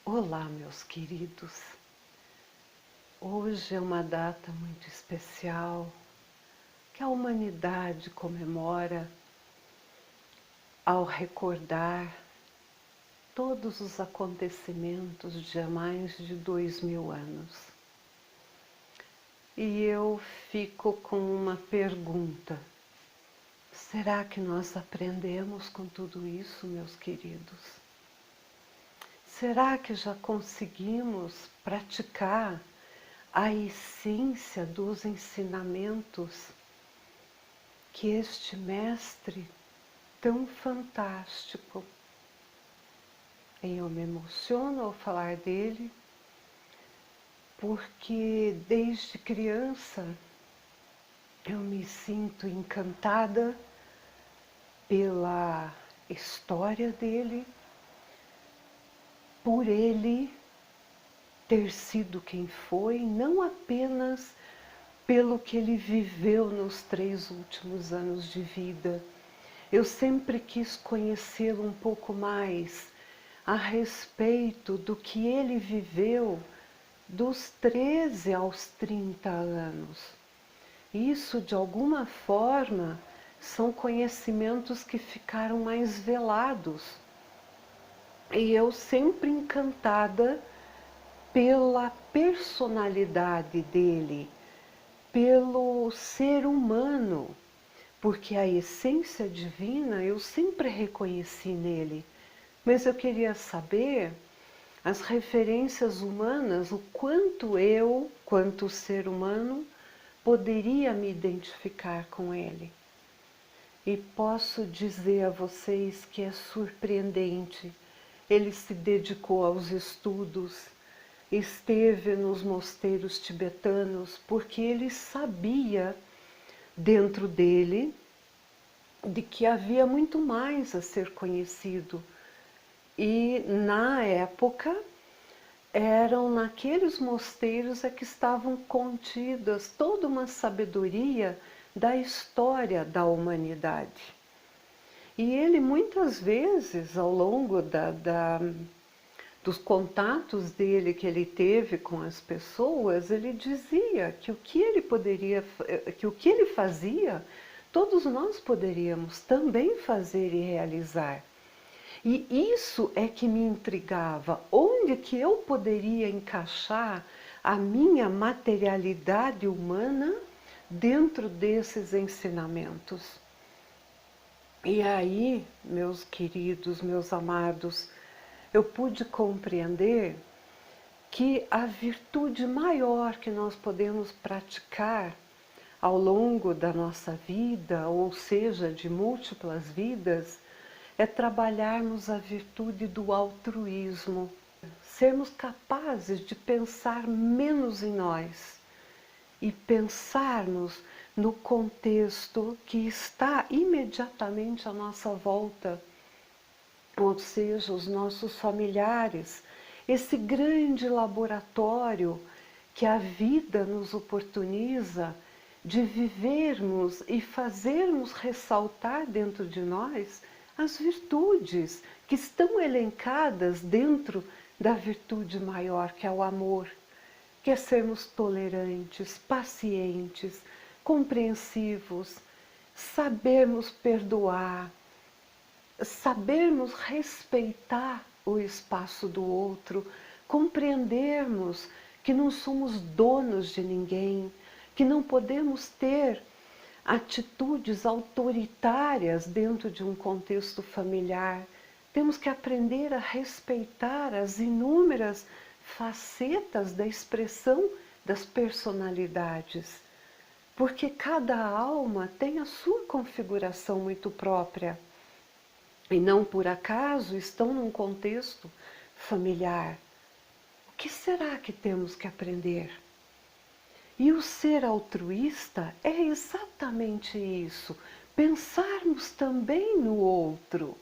Olá, meus queridos. Hoje é uma data muito especial que a humanidade comemora ao recordar todos os acontecimentos de há mais de 2000 anos. E eu fico com uma pergunta. Será que nós aprendemos com tudo isso, meus queridos? Será que já conseguimos praticar a essência dos ensinamentos que este mestre tão fantástico, e eu me emociono ao falar dele, porque desde criança eu me sinto encantada pela história dele, por ele ter sido quem foi, não apenas pelo que ele viveu nos 3 últimos anos de vida. Eu sempre quis conhecê-lo um pouco mais a respeito do que ele viveu dos 13 aos 30 anos. Isso, de alguma forma, são conhecimentos que ficaram mais velados. E eu sempre encantada pela personalidade dele, pelo ser humano, porque a essência divina eu sempre reconheci nele, mas eu queria saber as referências humanas, o quanto eu, quanto ser humano, poderia me identificar com ele. E posso dizer a vocês que é surpreendente. Ele se dedicou aos estudos, esteve nos mosteiros tibetanos, porque ele sabia dentro dele de que havia muito mais a ser conhecido. E na época eram naqueles mosteiros que estavam contidas toda uma sabedoria da história da humanidade. E ele muitas vezes, ao longo dos contatos dele que ele teve com as pessoas, ele dizia que o que ele fazia, todos nós poderíamos também fazer e realizar. E isso é que me intrigava, onde que eu poderia encaixar a minha materialidade humana dentro desses ensinamentos. E aí, meus queridos, meus amados, eu pude compreender que a virtude maior que nós podemos praticar ao longo da nossa vida, ou seja, de múltiplas vidas, é trabalharmos a virtude do altruísmo, sermos capazes de pensar menos em nós e pensarmos no contexto que está imediatamente à nossa volta, ou seja, os nossos familiares, esse grande laboratório que a vida nos oportuniza de vivermos e fazermos ressaltar dentro de nós as virtudes que estão elencadas dentro da virtude maior, que é o amor, que é sermos tolerantes, pacientes, compreensivos, sabermos perdoar, sabermos respeitar o espaço do outro, compreendermos que não somos donos de ninguém, que não podemos ter atitudes autoritárias dentro de um contexto familiar. Temos que aprender a respeitar as inúmeras facetas da expressão das personalidades, porque cada alma tem a sua configuração muito própria. E não por acaso estão num contexto familiar. O que será que temos que aprender? E o ser altruísta é exatamente isso, pensarmos também no outro.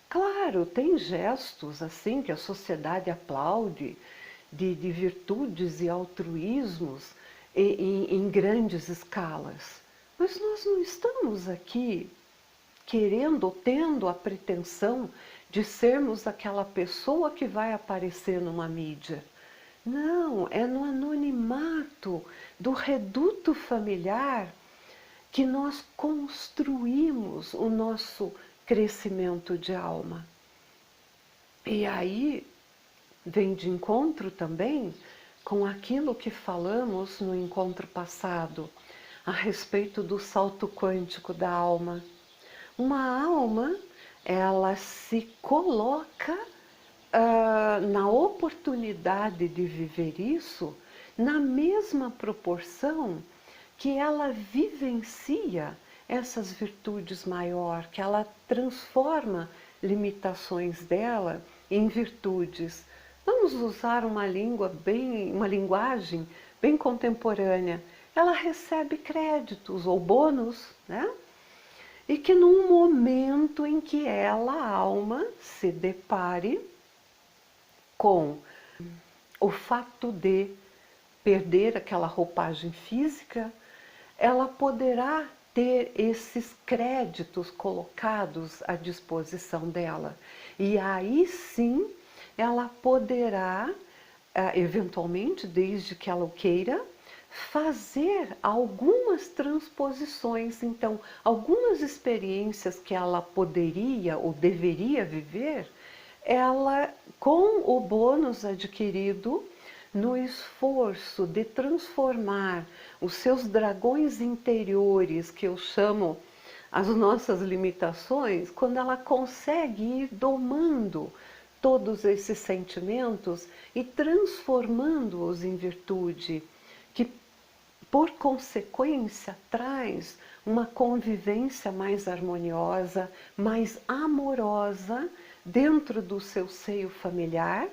Claro, tem gestos assim que a sociedade aplaude, de virtudes e altruísmos em grandes escalas. Mas nós não estamos aqui querendo ou tendo a pretensão de sermos aquela pessoa que vai aparecer numa mídia. Não, é no anonimato do reduto familiar que nós construímos o nosso crescimento de alma. E aí vem de encontro também com aquilo que falamos no encontro passado, a respeito do salto quântico da alma. Uma alma, ela se coloca na oportunidade de viver isso na mesma proporção que ela vivencia essas virtudes maior, que ela transforma limitações dela em virtudes. Vamos usar uma linguagem bem contemporânea. Ela recebe créditos ou bônus, né? E que num momento em que ela, a alma, se depare com o fato de perder aquela roupagem física, ela poderá ter esses créditos colocados à disposição dela. E aí sim ela poderá, eventualmente, desde que ela o queira, fazer algumas transposições. Então, algumas experiências que ela poderia ou deveria viver, ela, com o bônus adquirido, no esforço de transformar os seus dragões interiores, que eu chamo as nossas limitações, quando ela consegue ir domando todos esses sentimentos e transformando-os em virtude, que por consequência traz uma convivência mais harmoniosa, mais amorosa dentro do seu seio familiar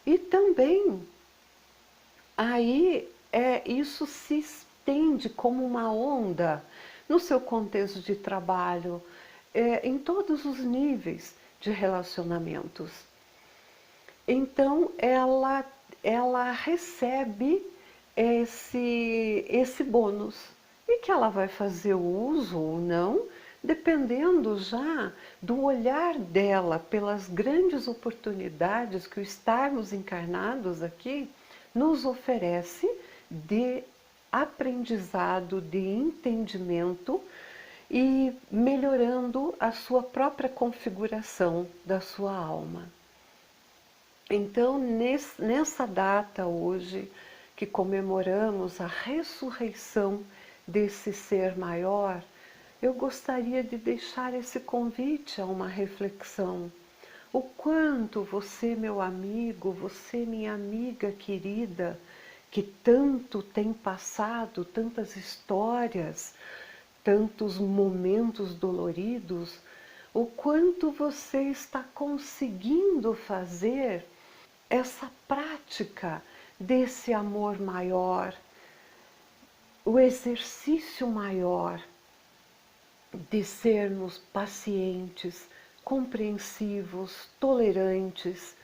e também aí isso se estende como uma onda no seu contexto de trabalho, em todos os níveis de relacionamentos. Então ela recebe esse bônus e que ela vai fazer uso ou não, dependendo já do olhar dela pelas grandes oportunidades que o estarmos encarnados aqui nos oferece de aprendizado, de entendimento e melhorando a sua própria configuração da sua alma. Então, nessa data hoje, que comemoramos a ressurreição desse ser maior, eu gostaria de deixar esse convite a uma reflexão. O quanto você, meu amigo, você, minha amiga querida, que tanto tem passado, tantas histórias, tantos momentos doloridos, o quanto você está conseguindo fazer essa prática desse amor maior, o exercício maior de sermos pacientes, compreensivos, tolerantes.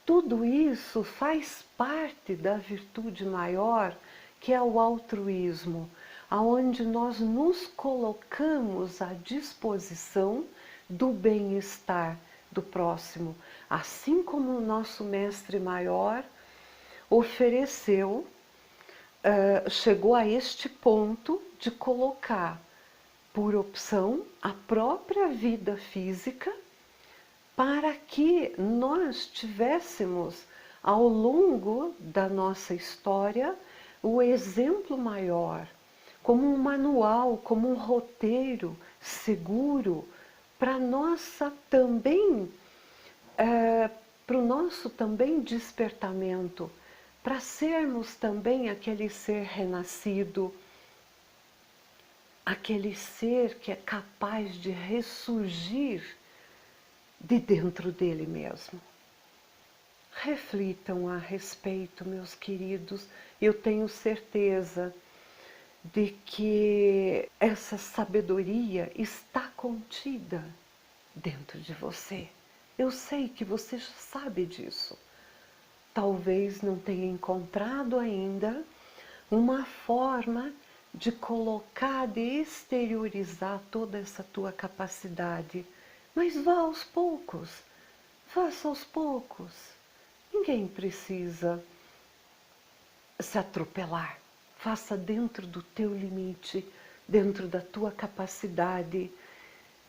Tudo isso faz parte da virtude maior, que é o altruísmo, aonde nós nos colocamos à disposição do bem-estar do próximo, assim como o nosso mestre maior ofereceu, chegou a este ponto de colocar por opção a própria vida física para que nós tivéssemos ao longo da nossa história o exemplo maior, como um manual, como um roteiro seguro para nossa também, para o nosso também despertamento, para sermos também aquele ser renascido, aquele ser que é capaz de ressurgir de dentro dele mesmo. Reflitam a respeito, meus queridos. Eu tenho certeza de que essa sabedoria está contida dentro de você. Eu sei que você já sabe disso. Talvez não tenha encontrado ainda uma forma de colocar, de exteriorizar toda essa tua capacidade. Mas vá aos poucos. faça aos poucos. Ninguém precisa se atropelar. Faça dentro do teu limite, dentro da tua capacidade.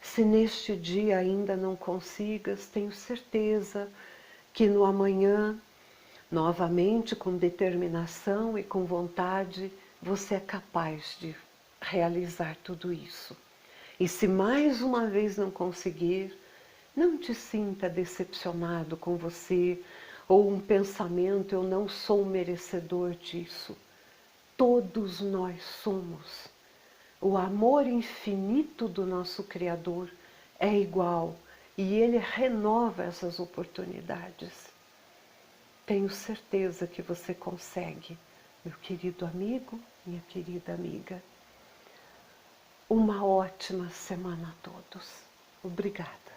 Se neste dia ainda não consigas, tenho certeza que no amanhã, novamente com determinação e com vontade, você é capaz de realizar tudo isso. E se mais uma vez não conseguir, não te sinta decepcionado com você, ou um pensamento, eu não sou merecedor disso. Todos nós somos. O amor infinito do nosso Criador é igual e Ele renova essas oportunidades. Tenho certeza que você consegue, meu querido amigo, minha querida amiga. Uma ótima semana a todos. Obrigada.